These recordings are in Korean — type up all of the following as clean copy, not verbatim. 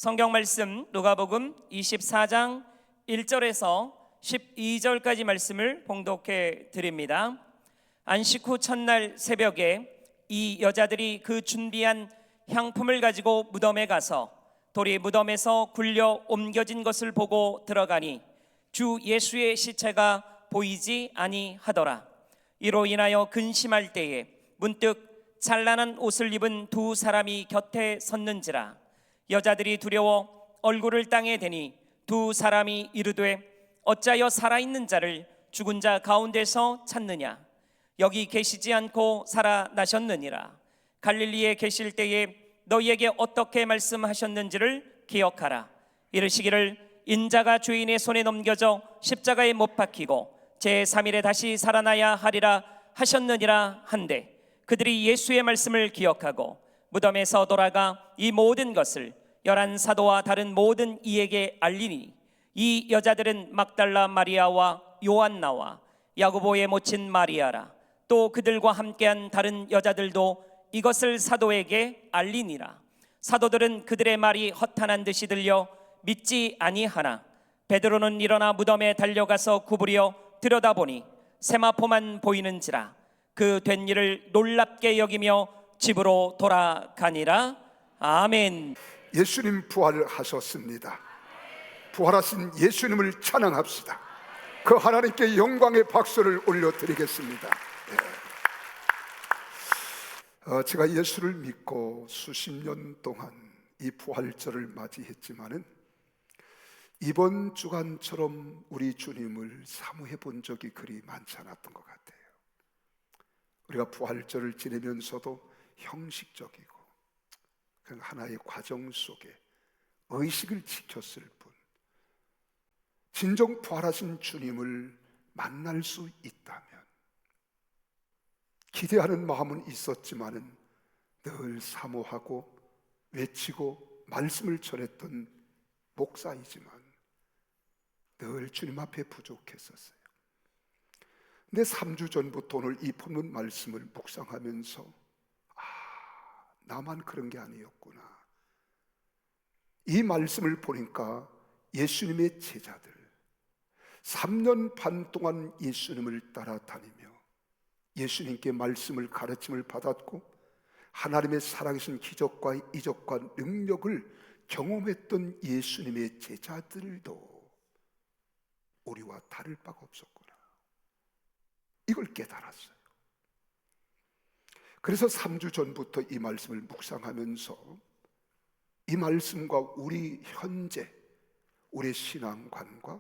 성경 말씀 누가복음 24장 1절에서 12절까지 말씀을 봉독해 드립니다. 안식 후 첫날 새벽에 이 여자들이 그 준비한 향품을 가지고 무덤에 가서 돌이 무덤에서 굴려 옮겨진 것을 보고 들어가니 주 예수의 시체가 보이지 아니하더라. 이로 인하여 근심할 때에 문득 찬란한 옷을 입은 두 사람이 곁에 섰는지라. 여자들이 두려워 얼굴을 땅에 대니 두 사람이 이르되 어찌하여 살아있는 자를 죽은 자 가운데서 찾느냐? 여기 계시지 않고 살아나셨느니라. 갈릴리에 계실 때에 너희에게 어떻게 말씀하셨는지를 기억하라. 이르시기를 인자가 죄인의 손에 넘겨져 십자가에 못 박히고 제3일에 다시 살아나야 하리라 하셨느니라 한데, 그들이 예수의 말씀을 기억하고 무덤에서 돌아가 이 모든 것을 11 사도와 다른 모든 이에게 알리니, 이 여자들은 막달라 마리아와 요한나와 야고보의 모친 마리아라. 또 그들과 함께한 다른 여자들도 이것을 사도에게 알리니라. 사도들은 그들의 말이 허탄한 듯이 들려 믿지 아니하나 베드로는 일어나 무덤에 달려가서 구부려 들여다보니 세마포만 보이는지라. 그 된 일을 놀랍게 여기며 집으로 돌아가니라. 아멘. 예수님 부활하셨습니다. 부활하신 예수님을 찬양합시다. 그 하나님께 영광의 박수를 올려드리겠습니다. 제가 예수를 믿고 수십 년 동안 이 부활절을 맞이했지만은 이번 주간처럼 우리 주님을 사모해 본 적이 그리 많지 않았던 것 같아요. 우리가 부활절을 지내면서도 형식적이고 그냥 하나의 과정 속에 의식을 지켰을 뿐, 진정 부활하신 주님을 만날 수 있다면 기대하는 마음은 있었지만은 늘 사모하고 외치고 말씀을 전했던 목사이지만 늘 주님 앞에 부족했었어요. 근데 3주 전부터 오늘 이 본문 말씀을 묵상하면서 나만 그런 게 아니었구나. 이 말씀을 보니까 예수님의 제자들 3년 반 동안 예수님을 따라다니며 예수님께 말씀을 가르침을 받았고 하나님의 살아계신 기적과 이적과 능력을 경험했던 예수님의 제자들도 우리와 다를 바가 없었구나. 이걸 깨달았어요. 그래서 3주 전부터 이 말씀을 묵상하면서 이 말씀과 우리 현재 우리의 신앙관과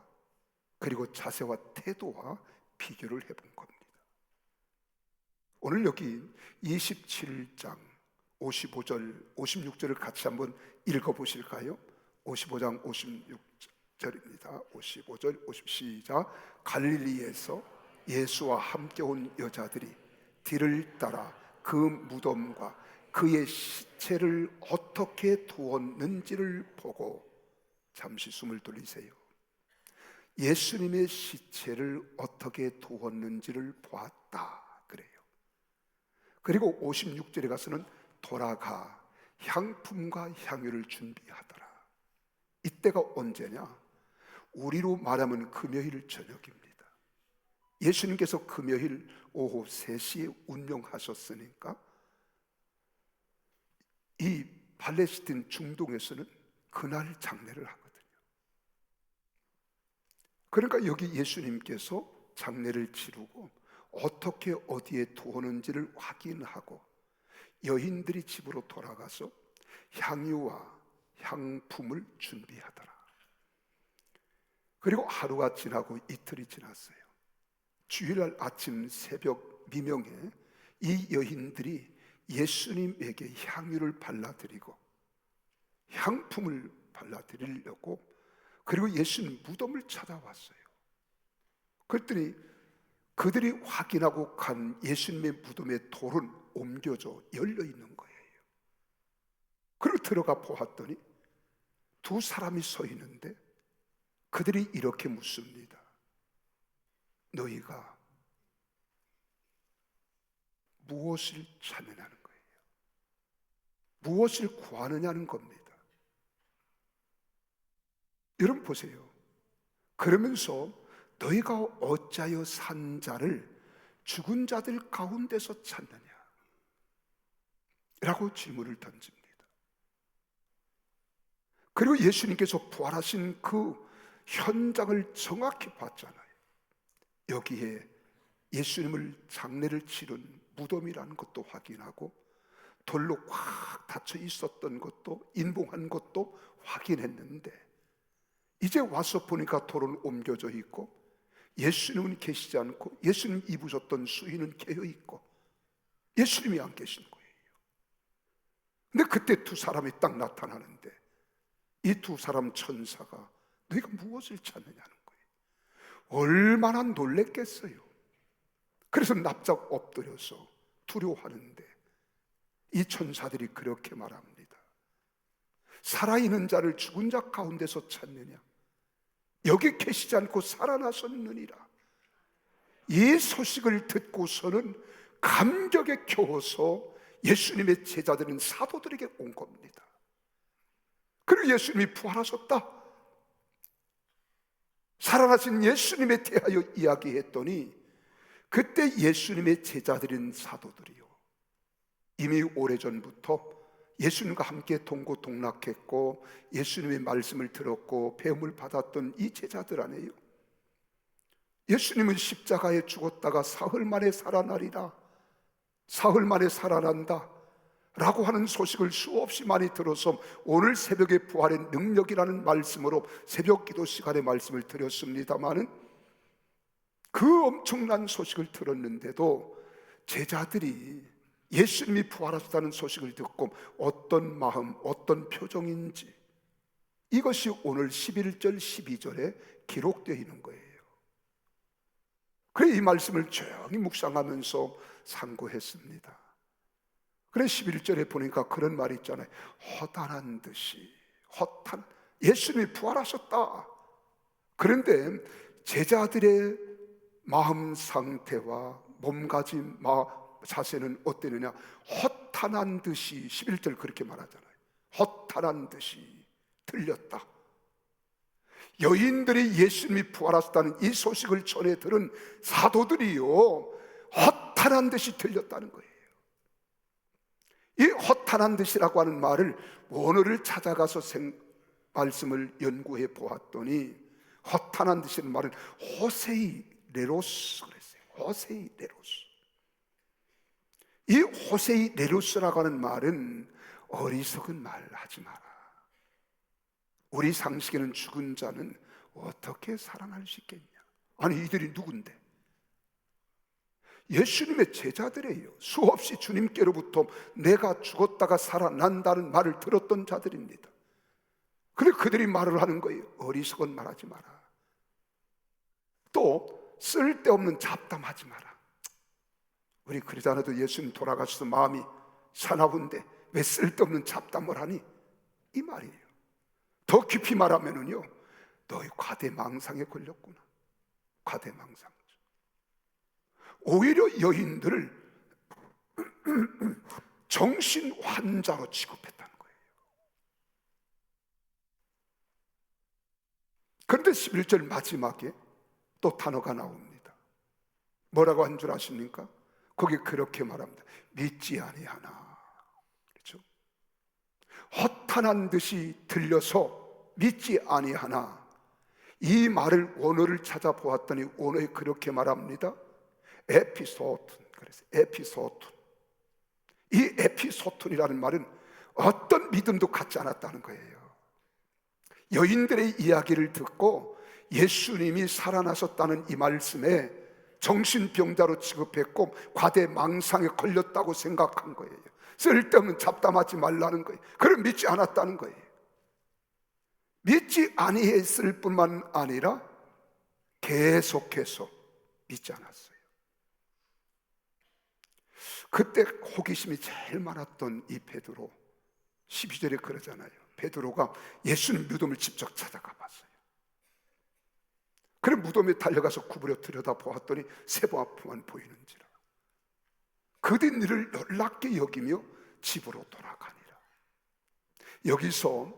그리고 자세와 태도와 비교를 해본 겁니다. 오늘 여기 27장 55절 56절을 같이 한번 읽어보실까요? 55장 56절입니다 55절 50 시작. 갈릴리에서 예수와 함께 온 여자들이 뒤를 따라 그 무덤과 그의 시체를 어떻게 두었는지를 보고, 잠시 숨을 돌리세요. 예수님의 시체를 어떻게 두었는지를 보았다 그래요. 그리고 56절에 가서는 돌아가 향품과 향유를 준비하더라. 이때가 언제냐? 우리로 말하면 금요일 저녁입니다. 예수님께서 금요일 오후 3시에 운명하셨으니까 이 팔레스틴 중동에서는 그날 장례를 하거든요. 그러니까 여기 예수님께서 장례를 치르고 어떻게 어디에 두었는지를 확인하고 여인들이 집으로 돌아가서 향유와 향품을 준비하더라. 그리고 하루가 지나고 이틀이 지났어요. 주일날 아침 새벽 미명에 이 여인들이 예수님에게 향유를 발라드리고 향품을 발라드리려고, 그리고 예수님 무덤을 찾아왔어요. 그랬더니 그들이 확인하고 간 예수님의 무덤의 돌은 옮겨져 열려 있는 거예요. 그리고 들어가 보았더니 두 사람이 서 있는데 그들이 이렇게 묻습니다. 너희가 무엇을 찾느냐는 거예요. 무엇을 구하느냐는 겁니다. 여러분 보세요. 그러면서 너희가 어찌하여 산 자를 죽은 자들 가운데서 찾느냐 라고 질문을 던집니다. 그리고 예수님께서 부활하신 그 현장을 정확히 봤잖아요. 여기에 예수님을 장례를 치른 무덤이라는 것도 확인하고 돌로 꽉 닫혀 있었던 것도, 인봉한 것도 확인했는데, 이제 와서 보니까 돌은 옮겨져 있고 예수님은 계시지 않고 예수님 입으셨던 수의는 깨어 있고 예수님이 안 계신 거예요. 근데 그때 두 사람이 딱 나타나는데, 이 두 사람 천사가 너희가 무엇을 찾느냐는 거예요. 얼마나 놀랬겠어요. 그래서 납작 엎드려서 두려워하는데, 이 천사들이 그렇게 말합니다. 살아있는 자를 죽은 자 가운데서 찾느냐? 여기 계시지 않고 살아나셨느니라. 이 소식을 듣고서는 감격에 겨워서 예수님의 제자들은 사도들에게 온 겁니다. 그리고 예수님이 부활하셨다, 살아나신 예수님에 대하여 이야기했더니, 그때 예수님의 제자들인 사도들이요, 이미 오래전부터 예수님과 함께 동고동락했고 예수님의 말씀을 들었고 배움을 받았던 이 제자들 아니에요. 예수님은 십자가에 죽었다가 사흘 만에 살아나리라, 사흘 만에 살아난다 라고 하는 소식을 수없이 많이 들어서 오늘 새벽에 부활의 능력이라는 말씀으로 새벽 기도 시간에 말씀을 드렸습니다마는, 그 엄청난 소식을 들었는데도 제자들이 예수님이 부활하셨다는 소식을 듣고 어떤 마음, 어떤 표정인지, 이것이 오늘 11절, 12절에 기록되어 있는 거예요. 그래 이 말씀을 조용히 묵상하면서 상고했습니다. 그래 11절에 보니까 그런 말이 있잖아요. 허탄한 듯이, 예수님이 부활하셨다. 그런데 제자들의 마음 상태와 몸가짐, 자세는 어땠느냐? 허탄한 듯이, 11절 그렇게 말하잖아요. 허탄한 듯이 들렸다. 여인들이 예수님이 부활하셨다는 이 소식을 전해 들은 사도들이요, 허탄한 듯이 들렸다는 거예요. 이 허탄한 듯이라고 하는 말을 원어를 찾아가서 말씀을 연구해 보았더니, 허탄한 듯이라는 말은 호세이 레로스 그랬어요. 호세이 레로스. 이 호세이 레로스라고 하는 말은 어리석은 말 하지 마라. 우리 상식에는 죽은 자는 어떻게 살아날 수 있겠냐? 아니 이들이 누군데? 예수님의 제자들이에요. 수없이 주님께로부터 내가 죽었다가 살아난다는 말을 들었던 자들입니다. 그래 그들이 말을 하는 거예요. 어리석은 말하지 마라. 또 쓸데없는 잡담하지 마라. 우리 그러잖아도 예수님 돌아가셔서 마음이 사나운데 왜 쓸데없는 잡담을 하니? 이 말이에요. 더 깊이 말하면은요, 너희 과대망상에 걸렸구나. 과대망상. 오히려 여인들을 정신 환자로 취급했다는 거예요. 그런데 11절 마지막에 또 단어가 나옵니다. 뭐라고 한 줄 아십니까? 거기 그렇게 말합니다. 믿지 아니하나. 그렇죠? 허탄한 듯이 들려서 믿지 아니하나. 이 말을 원어를 찾아보았더니 원어에 그렇게 말합니다. 에피소톤. 그래서 에피소톤. 이 에피소톤이라는 말은 어떤 믿음도 갖지 않았다는 거예요. 여인들의 이야기를 듣고 예수님이 살아나셨다는 이 말씀에 정신병자로 취급했고 과대망상에 걸렸다고 생각한 거예요. 쓸데없는 잡담하지 말라는 거예요. 그럼 믿지 않았다는 거예요. 믿지 아니했을 뿐만 아니라 계속해서 믿지 않았어요. 그때 호기심이 제일 많았던 이 베드로, 12절에 그러잖아요. 베드로가 예수님 무덤을 직접 찾아가 봤어요. 그래 무덤에 달려가서 구부려 들여다 보았더니 세부하프만 보이는지라. 그된 일을 놀랍게 여기며 집으로 돌아가니라. 여기서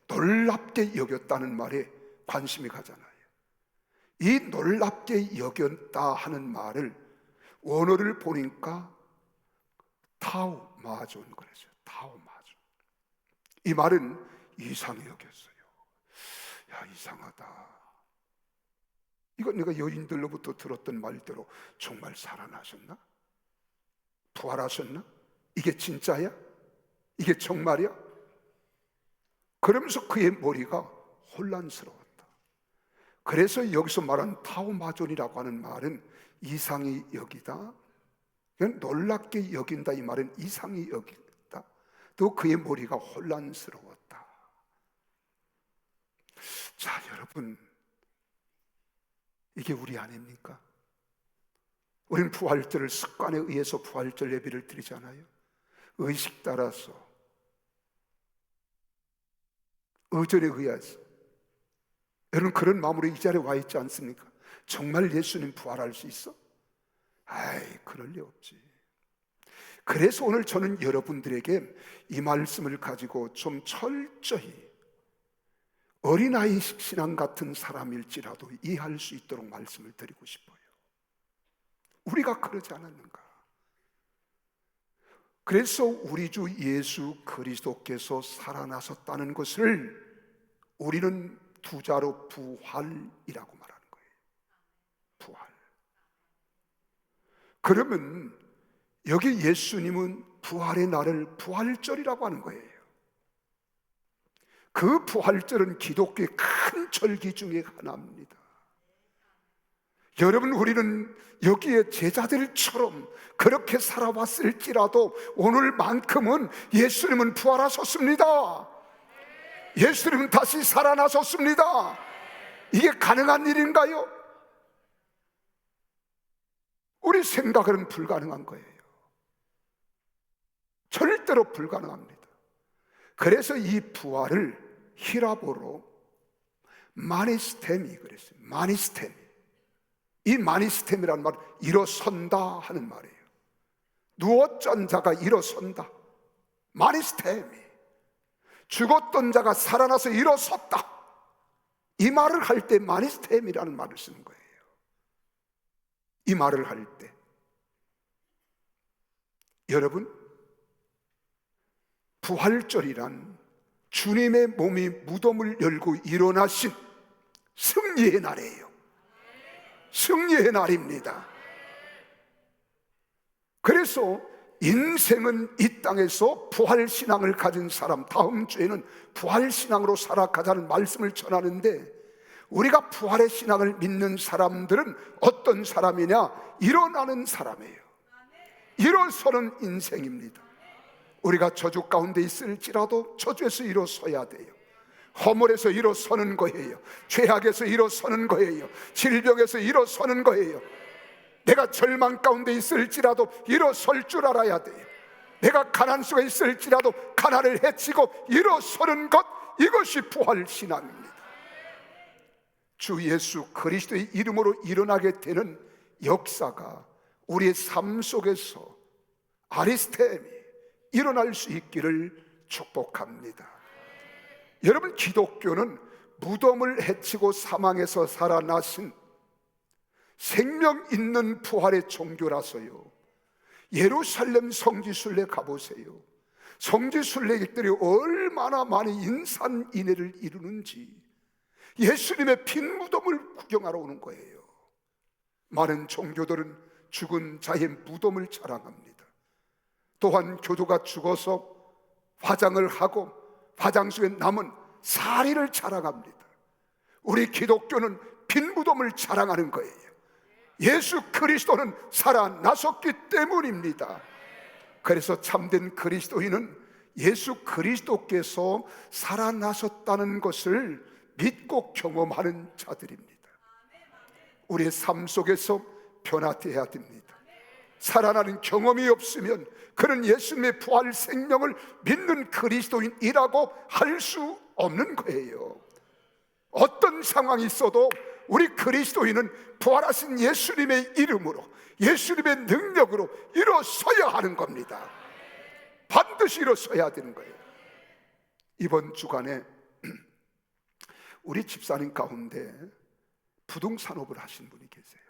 놀랍게 여겼다는 말에 관심이 가잖아요. 이 놀랍게 여겼다 하는 말을 원어를 보니까 타우마존 그랬어요. 타우마존. 이 말은 이상히 여겼어요. 야, 이상하다. 이건 내가 여인들로부터 들었던 말대로 정말 살아나셨나? 부활하셨나? 이게 진짜야? 이게 정말이야? 그러면서 그의 머리가 혼란스러웠다. 그래서 여기서 말한 타우마존이라고 하는 말은 이상히 여기다, 놀랍게 여긴다. 이 말은 이상히 여긴다. 또 그의 머리가 혼란스러웠다. 자, 여러분, 이게 우리 아닙니까? 우리는 부활절을 습관에 의해서 부활절 예배를 드리잖아요. 의식 따라서, 의절에 의해서. 여러분, 그런 마음으로 이 자리에 와 있지 않습니까? 정말 예수님 부활할 수 있어? 아이, 그럴 리 없지. 그래서 오늘 저는 여러분들에게 이 말씀을 가지고 좀 철저히 어린아이 신앙 같은 사람일지라도 이해할 수 있도록 말씀을 드리고 싶어요. 우리가 그러지 않았는가? 그래서 우리 주 예수 그리스도께서 살아나셨다는 것을 우리는 두 자로 부활이라고 말하는 거예요. 부활. 그러면 여기 예수님은 부활의 날을 부활절이라고 하는 거예요. 그 부활절은 기독교의 큰 절기 중에 하나입니다. 여러분, 우리는 여기에 제자들처럼 그렇게 살아왔을지라도 오늘만큼은 예수님은 부활하셨습니다. 예수님은 다시 살아나셨습니다. 이게 가능한 일인가요? 우리 생각은 불가능한 거예요. 절대로 불가능합니다. 그래서 이 부활을 히라보로 마니스템이 그랬어요. 마니스템. 이 마니스템이라는 말은 일어선다 하는 말이에요. 누웠던 자가 일어선다. 마니스템이. 죽었던 자가 살아나서 일어섰다. 이 말을 할 때 마니스템이라는 말을 쓰는 거예요. 이 말을 할 때 여러분, 부활절이란 주님의 몸이 무덤을 열고 일어나신 승리의 날이에요. 승리의 날입니다. 그래서 인생은 이 땅에서 부활신앙을 가진 사람, 다음 주에는 부활신앙으로 살아가자는 말씀을 전하는데, 우리가 부활의 신앙을 믿는 사람들은 어떤 사람이냐? 일어나는 사람이에요. 일어서는 인생입니다. 우리가 저주 가운데 있을지라도 저주에서 일어서야 돼요. 허물에서 일어서는 거예요. 죄악에서 일어서는 거예요. 질병에서 일어서는 거예요. 내가 절망 가운데 있을지라도 일어설 줄 알아야 돼요. 내가 가난 속에 있을지라도 가난을 해치고 일어서는 것, 이것이 부활신앙입니다. 주 예수 그리스도의 이름으로 일어나게 되는 역사가 우리의 삶 속에서 아리스템이 일어날 수 있기를 축복합니다. 여러분, 기독교는 무덤을 해치고 사망에서 살아나신 생명 있는 부활의 종교라서요. 예루살렘 성지순례 가보세요. 성지순례객들이 얼마나 많은 인산인해를 이루는지 예수님의 빈 무덤을 구경하러 오는 거예요. 많은 종교들은 죽은 자의 무덤을 자랑합니다. 또한 교도가 죽어서 화장을 하고 화장 속에 남은 사리를 자랑합니다. 우리 기독교는 빈 무덤을 자랑하는 거예요. 예수 그리스도는 살아나셨기 때문입니다. 그래서 참된 그리스도인은 예수 그리스도께서 살아나셨다는 것을 믿고 경험하는 자들입니다. 우리의 삶 속에서 변화되어야 됩니다. 살아나는 경험이 없으면 그는 예수님의 부활 생명을 믿는 그리스도인이라고 할 수 없는 거예요. 어떤 상황이 있어도 우리 그리스도인은 부활하신 예수님의 이름으로, 예수님의 능력으로 일어서야 하는 겁니다. 반드시 일어서야 되는 거예요. 이번 주간에 우리 집사님 가운데 부동산업을 하신 분이 계세요.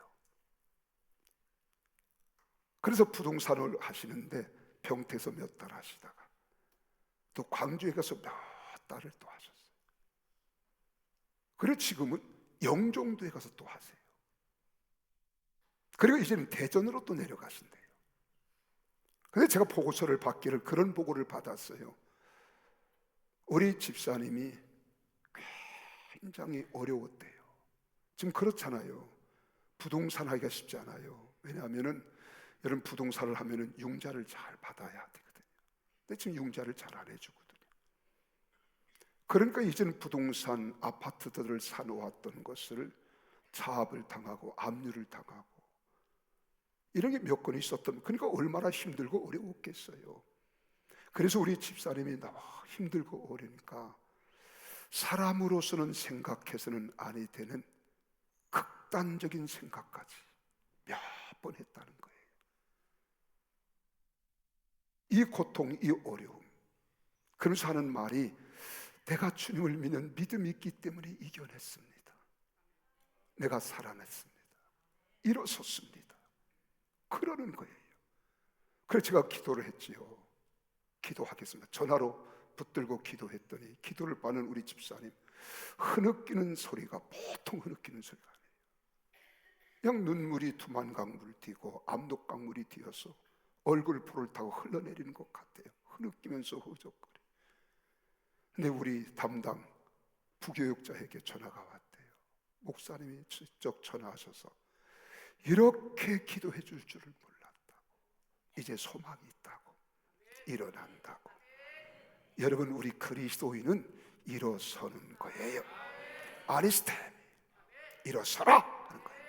그래서 부동산을 하시는데 평택에서 몇 달 하시다가 또 광주에 가서 몇 달을 또 하셨어요. 그리고 지금은 영종도에 가서 또 하세요. 그리고 이제는 대전으로 또 내려가신대요. 근데 제가 보고서를 받기를, 그런 보고를 받았어요. 우리 집사님이 굉장히 어려웠대요. 지금 그렇잖아요. 부동산 하기가 쉽지 않아요. 왜냐하면은 여러분, 부동산을 하면은 융자를 잘 받아야 되거든요. 근데 지금 융자를 잘 안 해주거든요. 그러니까 이제는 부동산 아파트들을 사놓았던 것을 차압을 당하고 압류를 당하고 이런 게 몇 건 있었던, 그러니까 얼마나 힘들고 어려웠겠어요. 그래서 우리 집사님이 너무 힘들고 어려우니까 사람으로서는 생각해서는 아니 되는 극단적인 생각까지 몇 번 했다는 거예요. 이 고통, 이 어려움. 그러면서 하는 말이, 내가 주님을 믿는 믿음이 있기 때문에 이겨냈습니다. 내가 살아냈습니다. 일어섰습니다. 그러는 거예요. 그래서 제가 기도를 했지요. 기도하겠습니다. 전화로 붙들고 기도했더니 기도를 받는 우리 집사님, 흐느끼는 소리가 보통 흐느끼는 소리가 아니에요. 그냥 눈물이 두만강물 튀고 압록강물이 튀어서 얼굴 포를 타고 흘러내리는 것 같아요. 흐느끼면서 허우적거려. 근데 우리 담당 부교육자에게 전화가 왔대요. 목사님이 직접 전화하셔서 이렇게 기도해 줄 줄을 몰랐다고, 이제 소망이 있다고, 일어난다고. 여러분, 우리 그리스도인은 일어서는 거예요. 아리스템, 일어서라 하는 거예요.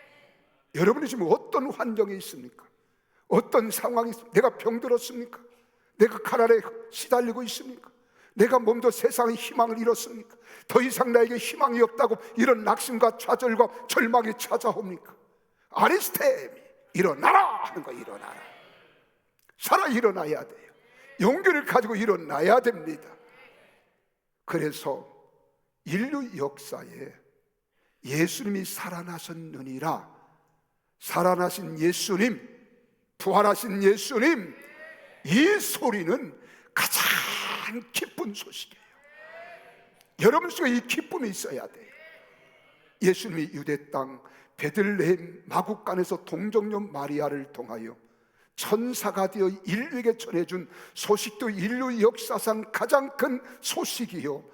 여러분이 지금 어떤 환경에 있습니까? 어떤 상황이 있습니까? 내가 병들었습니까? 내가 칼날에 시달리고 있습니까? 내가 몸도 세상의 희망을 잃었습니까? 더 이상 나에게 희망이 없다고 이런 낙심과 좌절과 절망이 찾아옵니까? 아리스템이 일어나라 하는 거예요. 일어나라. 살아 일어나야 돼요. 용기를 가지고 일어나야 됩니다. 그래서 인류 역사에 예수님이 살아나셨느니라, 살아나신 예수님, 부활하신 예수님, 이 소리는 가장 기쁜 소식이에요. 여러분 속에 이 기쁨이 있어야 돼요. 예수님이 유대 땅 베들레헴 마구간에서 동정녀 마리아를 통하여 천사가 되어 인류에게 전해준 소식도 인류 역사상 가장 큰 소식이요,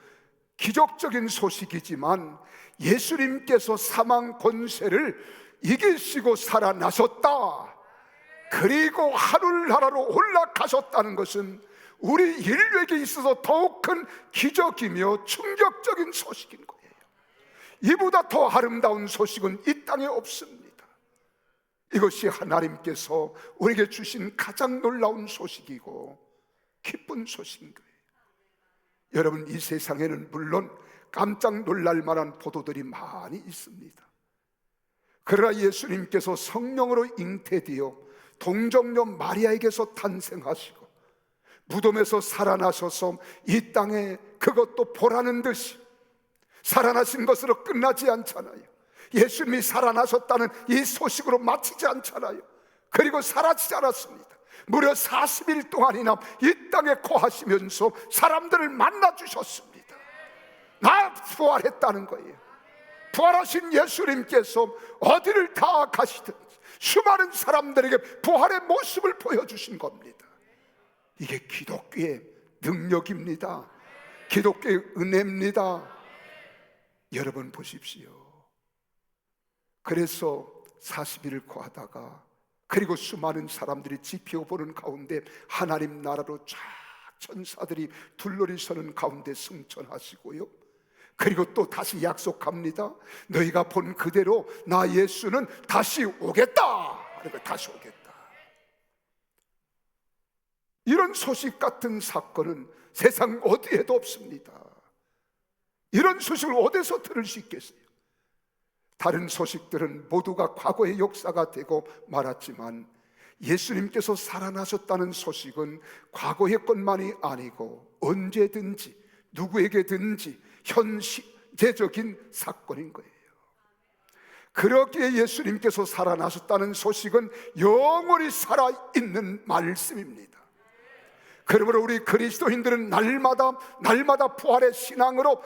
기적적인 소식이지만, 예수님께서 사망 권세를 이기시고 살아나셨다, 그리고 하늘나라로 올라가셨다는 것은 우리 인류에게 있어서 더욱 큰 기적이며 충격적인 소식인 거예요. 이보다 더 아름다운 소식은 이 땅에 없습니다. 이것이 하나님께서 우리에게 주신 가장 놀라운 소식이고 기쁜 소식인 거예요. 여러분, 이 세상에는 물론 깜짝 놀랄 만한 보도들이 많이 있습니다. 그러나 예수님께서 성령으로 잉태되어 동정녀 마리아에게서 탄생하시고 무덤에서 살아나셔서 이 땅에 그것도 보라는 듯이 살아나신 것으로 끝나지 않잖아요. 예수님이 살아나셨다는 이 소식으로 마치지 않잖아요. 그리고 사라지지 않았습니다. 무려 40일 동안이나 이 땅에 거하시면서 사람들을 만나주셨습니다. 나 부활했다는 거예요. 부활하신 예수님께서 어디를 다 가시든 수많은 사람들에게 부활의 모습을 보여주신 겁니다. 이게 기독교의 능력입니다. 기독교의 은혜입니다. 여러분 보십시오. 그래서 40일을 거하다가, 그리고 수많은 사람들이 지켜보는 가운데 하나님 나라로 쫙 천사들이 둘러리 서는 가운데 승천하시고요, 그리고 또 다시 약속합니다. 너희가 본 그대로 나 예수는 다시 오겠다. 다시 오겠다. 이런 소식 같은 사건은 세상 어디에도 없습니다. 이런 소식을 어디서 들을 수 있겠어요? 다른 소식들은 모두가 과거의 역사가 되고 말았지만, 예수님께서 살아나셨다는 소식은 과거의 것만이 아니고 언제든지 누구에게든지 존재적인 사건인 거예요. 그렇기에 예수님께서 살아나셨다는 소식은 영원히 살아있는 말씀입니다. 그러므로 우리 그리스도인들은 날마다 부활의 신앙으로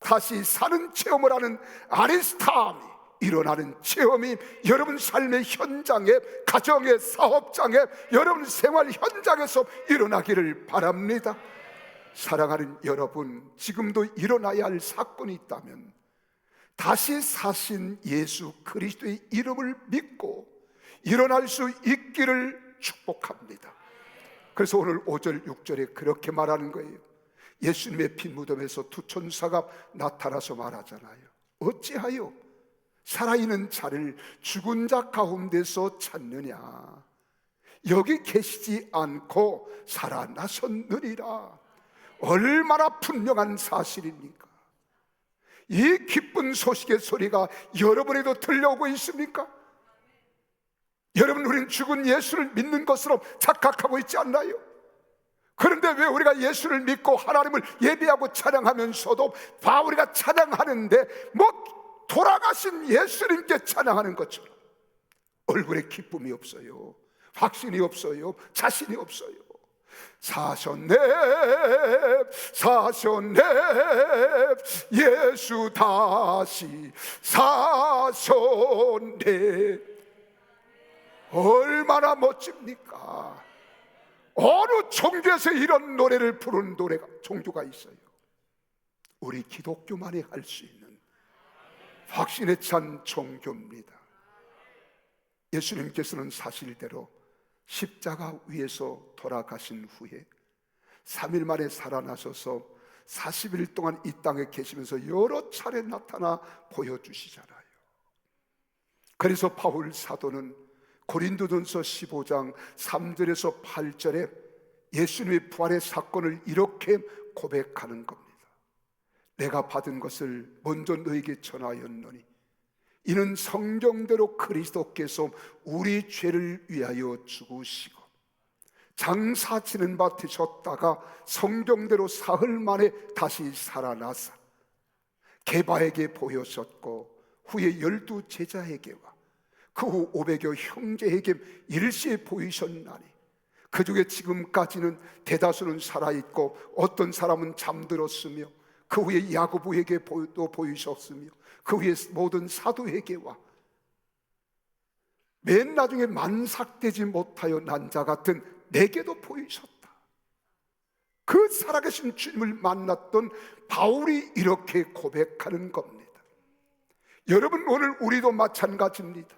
다시 사는 체험을 하는 아리스타함이 일어나는 체험이 여러분 삶의 현장에, 가정의 사업장에, 여러분 생활 현장에서 일어나기를 바랍니다. 사랑하는 여러분, 지금도 일어나야 할 사건이 있다면 다시 사신 예수 그리스도의 이름을 믿고 일어날 수 있기를 축복합니다. 그래서 오늘 5절 6절에 그렇게 말하는 거예요. 예수님의 빈 무덤에서 두 천사가 나타나서 말하잖아요. 어찌하여 살아있는 자를 죽은 자 가운데서 찾느냐? 여기 계시지 않고 살아나셨느니라. 얼마나 분명한 사실입니까? 이 기쁜 소식의 소리가 여러분에도 들려오고 있습니까? 여러분, 우리는 죽은 예수를 믿는 것으로 착각하고 있지 않나요? 그런데 왜 우리가 예수를 믿고 하나님을 예배하고 찬양하면서도 우리가 찬양하는데 돌아가신 예수님께 찬양하는 것처럼 얼굴에 기쁨이 없어요, 확신이 없어요, 자신이 없어요. 사셨네, 사셨네, 예수 다시 사셨네. 얼마나 멋집니까? 어느 종교에서 이런 노래를 부르는 종교가 있어요? 우리 기독교만이 할 수 있는 확신에 찬 종교입니다. 예수님께서는 사실대로 십자가 위에서 돌아가신 후에 3일 만에 살아나셔서 40일 동안 이 땅에 계시면서 여러 차례 나타나 보여주시잖아요. 그래서 바울 사도는 고린도전서 15장 3절에서 8절에 예수님의 부활의 사건을 이렇게 고백하는 겁니다. 내가 받은 것을 먼저 너에게 전하였노니 이는 성경대로 그리스도께서 우리 죄를 위하여 죽으시고 장사 지는 바 되셨다가 성경대로 사흘 만에 다시 살아나사 게바에게 보여졌고 후에 12 제자에게와 그 후 500여 형제에게 일시에 보이셨나니 그 중에 지금까지는 대다수는 살아있고 어떤 사람은 잠들었으며 그 후에 야고보에게도 보이셨으며 그 후에 모든 사도에게와 맨 나중에 만삭되지 못하여 난 자 같은 내게도 보이셨다. 그 살아계신 주님을 만났던 바울이 이렇게 고백하는 겁니다. 여러분, 오늘 우리도 마찬가지입니다.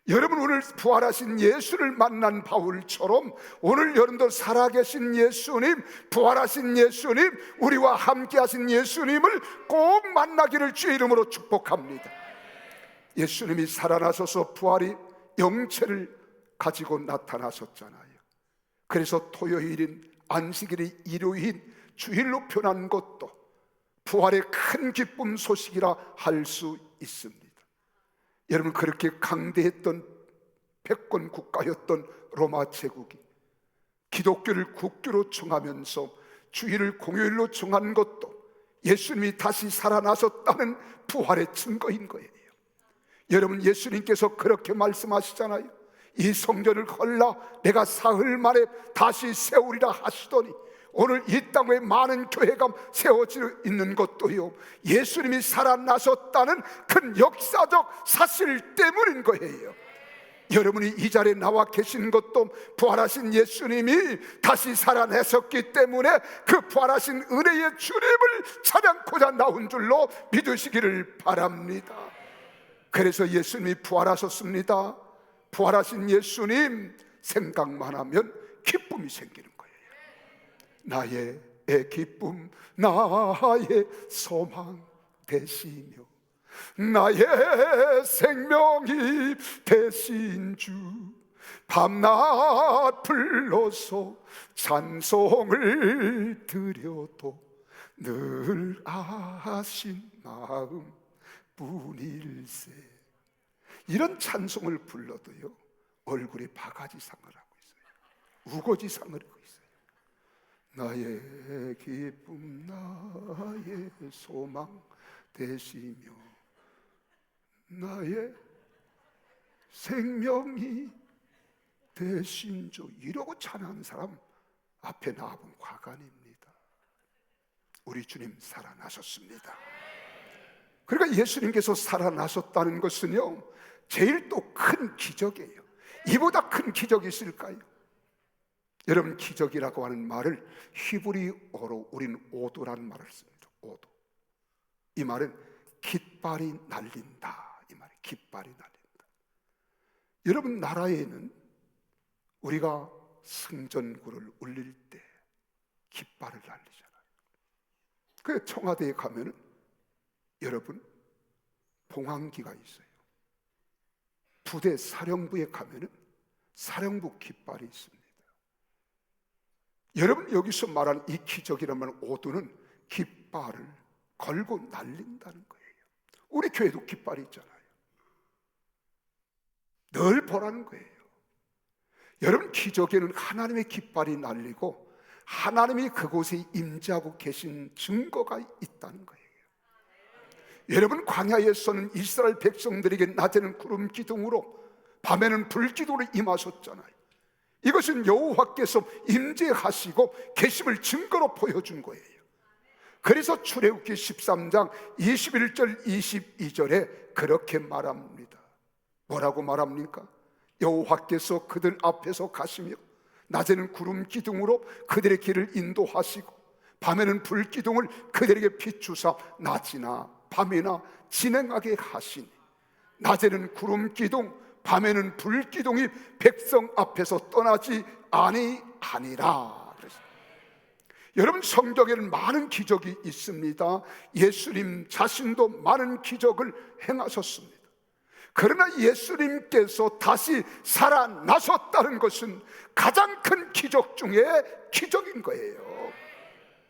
여러분, 오늘 부활하신 예수를 만난 바울처럼 오늘 여러분도 살아계신 예수님, 부활하신 예수님, 우리와 함께 하신 예수님을 꼭 만나기를 주의 이름으로 축복합니다. 예수님이 살아나셔서 부활이 영체를 가지고 나타나셨잖아요. 그래서 토요일인 안식일이 일요일인 주일로 변한 것도 부활의 큰 기쁨 소식이라 할 수 있습니다. 여러분, 그렇게 강대했던 패권 국가였던 로마 제국이 기독교를 국교로 정하면서 주일을 공휴일로 정한 것도 예수님이 다시 살아나셨다는 부활의 증거인 거예요. 여러분, 예수님께서 그렇게 말씀하시잖아요. 이 성전을 헐라 내가 사흘 만에 다시 세우리라 하시더니 오늘 이 땅에 많은 교회가 세워지고 있는 것도요, 예수님이 살아나셨다는 큰 역사적 사실 때문인 거예요. 여러분이 이 자리에 나와 계신 것도 부활하신 예수님이 다시 살아나셨기 때문에 그 부활하신 은혜의 주님을 찬양코자 나온 줄로 믿으시기를 바랍니다. 그래서 예수님이 부활하셨습니다. 부활하신 예수님 생각만 하면 기쁨이 생기는 거예요. 나의 기쁨, 나의 소망 되시며 나의 생명이 되신 주, 밤낮 불러서 찬송을 드려도 늘 아신 마음 뿐일세. 이런 찬송을 불러도요, 얼굴에 바가지상을 하고 있어요. 우거지상을 하고 있어요. 나의 기쁨, 나의 소망 되시며 나의 생명이 되신 주, 이러고 찬양하는 사람 앞에 나와본 과간입니다. 우리 주님 살아나셨습니다. 그러니까 예수님께서 살아나셨다는 것은요, 제일 또 큰 기적이에요. 이보다 큰 기적이 있을까요? 여러분, 기적이라고 하는 말을 히브리어로 우리는 오도라는 말을 씁니다. 오도. 이 말은 깃발이 날린다, 이 말이 깃발이 날린다. 여러분, 나라에는 우리가 승전구를 울릴 때 깃발을 날리잖아요. 그 청와대에 가면은 여러분, 봉황기가 있어요. 부대 사령부에 가면은 사령부 깃발이 있습니다. 여러분, 여기서 말하는 이 기적이라면 오도는 깃발을 걸고 날린다는 거예요. 우리 교회도 깃발이 있잖아요. 늘 보라는 거예요. 여러분, 기적에는 하나님의 깃발이 날리고 하나님이 그곳에 임재하고 계신 증거가 있다는 거예요. 여러분, 광야에서는 이스라엘 백성들에게 낮에는 구름 기둥으로 밤에는 불 기둥으로 임하셨잖아요. 이것은 여호와께서 임재하시고 계심을 증거로 보여준 거예요. 그래서 출애굽기 13장 21절 22절에 그렇게 말합니다. 뭐라고 말합니까? 여호와께서 그들 앞에서 가시며 낮에는 구름 기둥으로 그들의 길을 인도하시고 밤에는 불 기둥을 그들에게 비추사 낮이나 밤이나 진행하게 하시니 낮에는 구름 기둥 밤에는 불 기둥이 백성 앞에서 떠나지 아니하니라. 여러분, 성경에는 많은 기적이 있습니다. 예수님 자신도 많은 기적을 행하셨습니다. 그러나 예수님께서 다시 살아나셨다는 것은 가장 큰 기적 중에 기적인 거예요.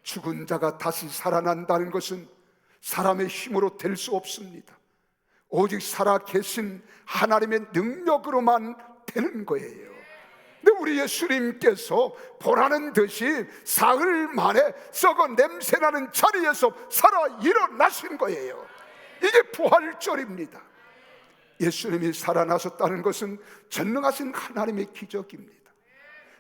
죽은 자가 다시 살아난다는 것은 사람의 힘으로 될 수 없습니다. 오직 살아계신 하나님의 능력으로만 되는 거예요. 근데 우리 예수님께서 보라는 듯이 사흘 만에 썩어 냄새나는 자리에서 살아 일어나신 거예요. 이게 부활절입니다. 예수님이 살아나셨다는 것은 전능하신 하나님의 기적입니다.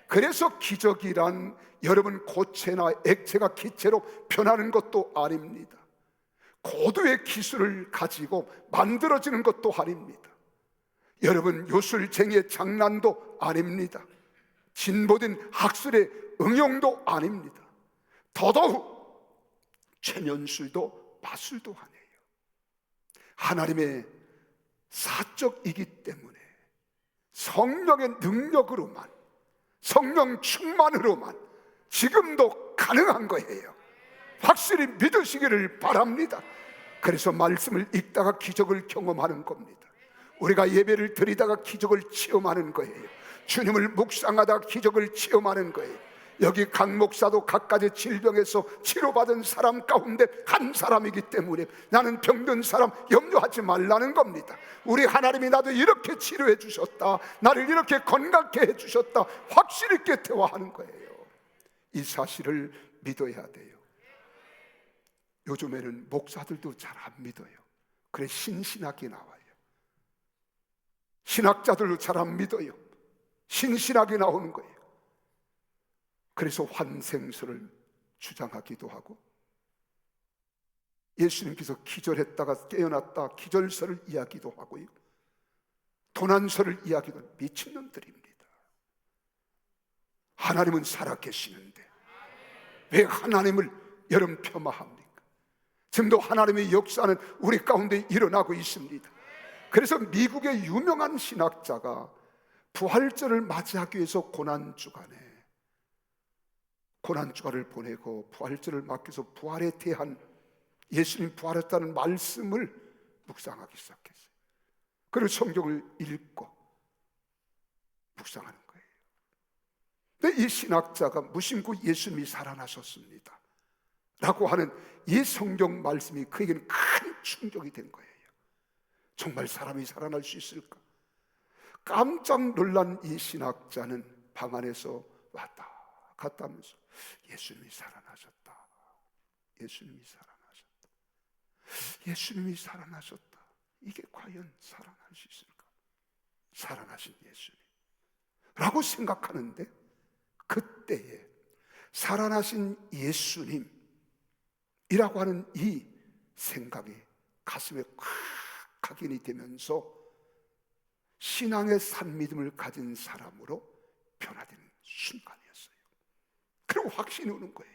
그래서 기적이란 여러분 고체나 액체가 기체로 변하는 것도 아닙니다. 고도의 기술을 가지고 만들어지는 것도 아닙니다. 여러분, 요술쟁이의 장난도 아닙니다. 진보된 학술의 응용도 아닙니다. 더더욱 최면술도 마술도 아니에요. 하나님의 사적이기 때문에 성령의 능력으로만, 성령 충만으로만 지금도 가능한 거예요. 확실히 믿으시기를 바랍니다. 그래서 말씀을 읽다가 기적을 경험하는 겁니다. 우리가 예배를 드리다가 기적을 체험하는 거예요. 주님을 묵상하다가 기적을 체험하는 거예요. 여기 강 목사도 각가지 질병에서 치료받은 사람 가운데 한 사람이기 때문에 나는 병든 사람 염려하지 말라는 겁니다. 우리 하나님이 나도 이렇게 치료해 주셨다, 나를 이렇게 건강케 해 주셨다, 확신 있게 대화하는 거예요. 이 사실을 믿어야 돼요. 요즘에는 목사들도 잘 안 믿어요. 그래 신신하게 나와요. 신학자들도 잘 안 믿어요. 신신하게 나오는 거예요. 그래서 환생설을 주장하기도 하고, 예수님께서 기절했다가 깨어났다 기절설을 이야기도 하고요, 도난설을 이야기도 하는 미친놈들입니다. 하나님은 살아계시는데 왜 하나님을 여러분 폄하합니까? 지금도 하나님의 역사는 우리 가운데 일어나고 있습니다. 그래서 미국의 유명한 신학자가 부활절을 맞이하기 위해서 고난주간에 고난주간을 보내고 부활절을 맞기위해서 부활에 대한, 예수님 부활했다는 말씀을 묵상하기 시작했어요. 그리고 성경을 읽고 묵상하는 거예요. 근데 이 신학자가 무심코 예수님이 살아나셨습니다 라고 하는 이 성경 말씀이 그에게는 큰 충격이 된 거예요. 정말 사람이 살아날 수 있을까? 깜짝 놀란 이 신학자는 방 안에서 왔다 갔다 하면서 예수님이 살아나셨다, 예수님이 살아나셨다. 예수님이 살아나셨다. 이게 과연 살아날 수 있을까? 살아나신 예수님 라고 생각하는데, 그때에 살아나신 예수님이라고 하는 이 생각이 가슴에 콱 각인이 되면서 신앙의 산믿음을 가진 사람으로 변화되는 순간이었어요. 그리고 확신이 오는 거예요.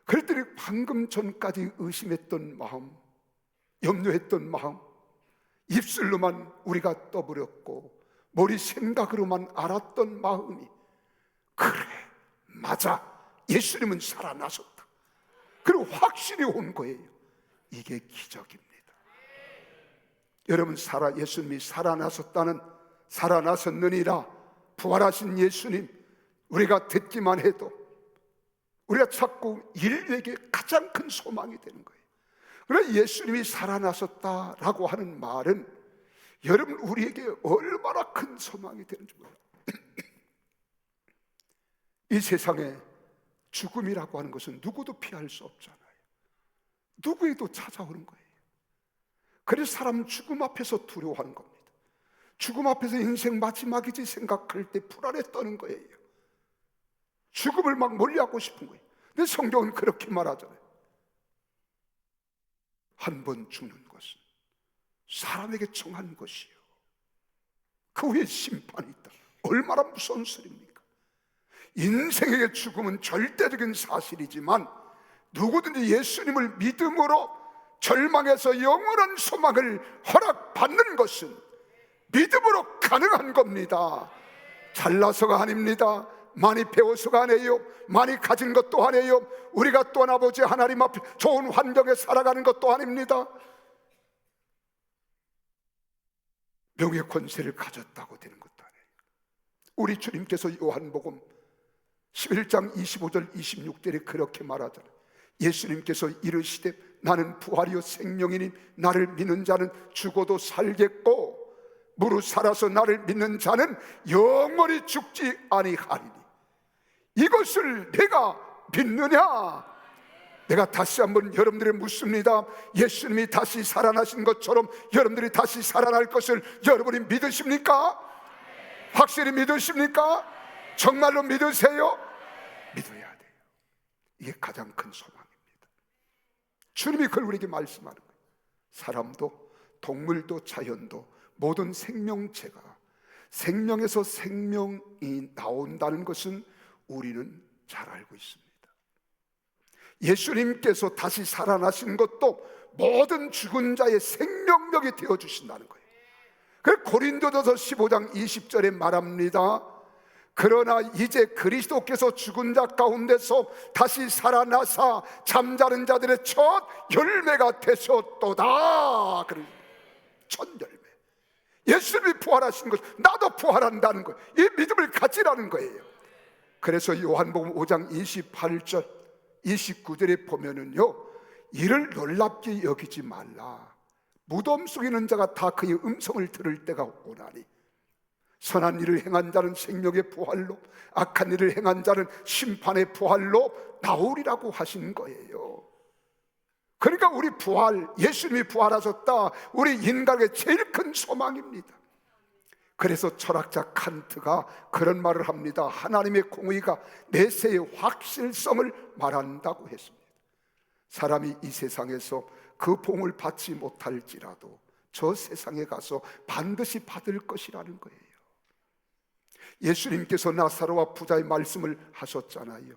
그랬더니 방금 전까지 의심했던 마음, 염려했던 마음, 입술로만 우리가 떠버렸고 머리 생각으로만 알았던 마음이, 그래, 맞아, 예수님은 살아나셨다. 그리고 확신이 온 거예요. 이게 기적입니다. 여러분, 예수님이 살아나셨느니라, 부활하신 예수님, 우리가 듣기만 해도 우리가 자꾸 인류에게 가장 큰 소망이 되는 거예요. 그래, 예수님이 살아나셨다라고 하는 말은 여러분, 우리에게 얼마나 큰 소망이 되는지 몰라요. 이 세상에 죽음이라고 하는 것은 누구도 피할 수 없잖아요. 누구에도 찾아오는 거예요. 그래서 사람은 죽음 앞에서 두려워하는 겁니다. 죽음 앞에서 인생 마지막이지 생각할 때 불안에 떠는 거예요. 죽음을 막 멀리하고 싶은 거예요. 근데 성경은 그렇게 말하잖아요. 한 번 죽는 것은 사람에게 정한 것이요, 그 후에 심판이 있다. 얼마나 무서운 소리입니까? 인생의 죽음은 절대적인 사실이지만 누구든지 예수님을 믿음으로 절망에서 영원한 소망을 허락받는 것은 믿음으로 가능한 겁니다. 잘나서가 아닙니다. 많이 배워서가 아니에요. 많이 가진 것도 아니에요. 우리가 또한 아버지 하나님 앞에 좋은 환경에 살아가는 것도 아닙니다. 명예 권세를 가졌다고 되는 것도 아니에요. 우리 주님께서 요한복음 11장 25절 26절에 그렇게 말하잖아요. 예수님께서 이르시되 나는 부활이요 생명이니 나를 믿는 자는 죽어도 살겠고 무릇 살아서 나를 믿는 자는 영원히 죽지 아니하리니, 이것을 내가 믿느냐? 내가 다시 한번 여러분들에 묻습니다. 예수님이 다시 살아나신 것처럼 여러분들이 다시 살아날 것을 여러분이 믿으십니까? 확실히 믿으십니까? 정말로 믿으세요? 믿어야 돼요. 이게 가장 큰 소망입니다. 주님이 그걸 우리에게 말씀하는 거예요. 사람도 동물도 자연도 모든 생명체가 생명에서 생명이 나온다는 것은 우리는 잘 알고 있습니다. 예수님께서 다시 살아나신 것도 모든 죽은 자의 생명력이 되어주신다는 거예요. 그래서 고린도전서 15장 20절에 말합니다. 그러나 이제 그리스도께서 죽은 자 가운데서 다시 살아나사 잠자는 자들의 첫 열매가 되셨도다. 첫 열매. 예수님이 부활하신 것, 나도 부활한다는 거예요. 이 믿음을 가지라는 거예요. 그래서 요한복음 5장 28절 29절에 보면은요, 이를 놀랍게 여기지 말라. 무덤 속에 있는 자가 다 그의 음성을 들을 때가 오나니 선한 일을 행한 자는 생명의 부활로, 악한 일을 행한 자는 심판의 부활로 나오리라고 하신 거예요. 그러니까 우리 부활, 예수님이 부활하셨다, 우리 인간의 제일 큰 소망입니다. 그래서 철학자 칸트가 그런 말을 합니다. 하나님의 공의가 내세의 확실성을 말한다고 했습니다. 사람이 이 세상에서 그 봉을 받지 못할지라도 저 세상에 가서 반드시 받을 것이라는 거예요. 예수님께서 나사로와 부자의 말씀을 하셨잖아요.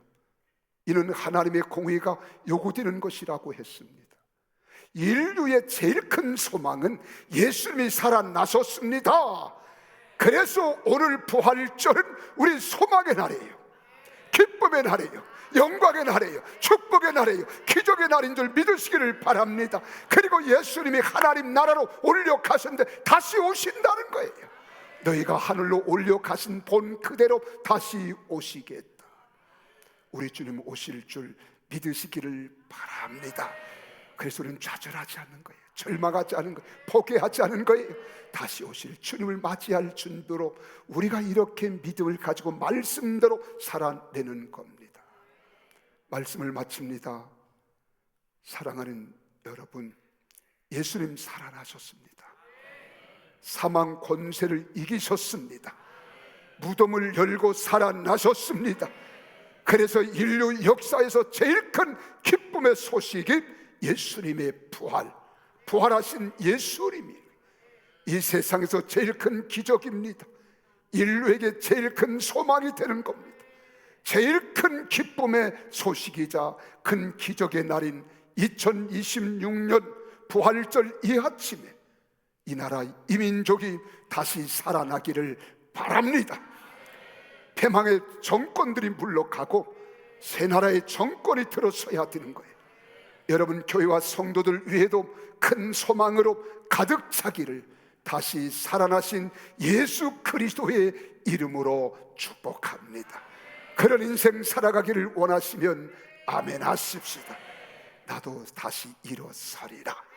이는 하나님의 공의가 요구되는 것이라고 했습니다. 인류의 제일 큰 소망은 예수님이 살아나셨습니다. 그래서 오늘 부활절은 우리 소망의 날이에요. 기쁨의 날이에요. 영광의 날이에요. 축복의 날이에요. 기적의 날인 줄 믿으시기를 바랍니다. 그리고 예수님이 하나님 나라로 올려가셨는데 다시 오신다는 거예요. 너희가 하늘로 올려가신 본 그대로 다시 오시겠다. 우리 주님 오실 줄 믿으시기를 바랍니다. 그래서 우리는 좌절하지 않는 거예요. 절망하지 않은 거예요. 포기하지 않은 거예요. 다시 오실 주님을 맞이할 준비로 우리가 이렇게 믿음을 가지고 말씀대로 살아내는 겁니다. 말씀을 마칩니다. 사랑하는 여러분, 예수님 살아나셨습니다. 사망 권세를 이기셨습니다. 무덤을 열고 살아나셨습니다. 그래서 인류 역사에서 제일 큰 기쁨의 소식이 예수님의 부활하신 예수님이 이 세상에서 제일 큰 기적입니다. 인류에게 제일 큰 소망이 되는 겁니다. 제일 큰 기쁨의 소식이자 큰 기적의 날인 2026년 부활절 이 아침에 이 나라 이 민족이 다시 살아나기를 바랍니다. 패망의 정권들이 물러가고 새 나라의 정권이 들어서야 되는 거예요. 여러분 교회와 성도들 위에도 큰 소망으로 가득 차기를 다시 살아나신 예수 그리스도의 이름으로 축복합니다. 그런 인생 살아가기를 원하시면 아멘 하십시다. 나도 다시 일어서리라.